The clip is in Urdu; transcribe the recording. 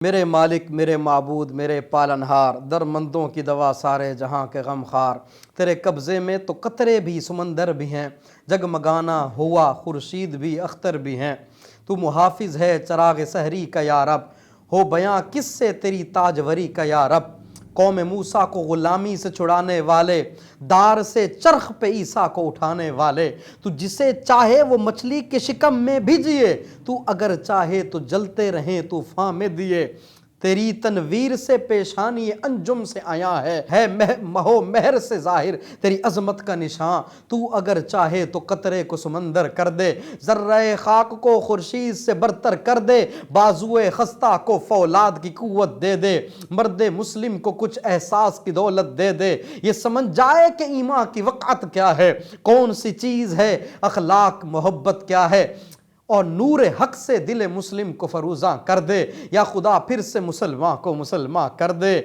میرے مالک میرے معبود میرے پالنہار، درمندوں کی دوا سارے جہاں کے غم خار، تیرے قبضے میں تو قطرے بھی سمندر بھی ہیں، جگمگانا ہوا خورشید بھی اختر بھی ہیں، تو محافظ ہے چراغ سحری کا یا رب، ہو بیاں کس سے تیری تاجوری کا یا رب، قوم موسیٰ کو غلامی سے چھڑانے والے، دار سے چرخ پہ عیسیٰ کو اٹھانے والے، تو جسے چاہے وہ مچھلی کے شکم میں بھی جیے، تو اگر چاہے تو جلتے رہیں طوفان میں دیے، تیری تنویر سے پیشانی انجم سے عیاں ہے مہو مہر سے ظاہر تیری عظمت کا نشان، تو اگر چاہے تو قطرے کو سمندر کر دے، ذرہ خاک کو خورشید سے برتر کر دے، بازوئے خستہ کو فولاد کی قوت دے دے، مرد مسلم کو کچھ احساس کی دولت دے دے، یہ سمجھ جائے کہ ایمان کی وقعت کیا ہے، کون سی چیز ہے اخلاق محبت کیا ہے، اور نور حق سے دل مسلم کو فروزاں کر دے، یا خدا پھر سے مسلمان کو مسلمان کر دے۔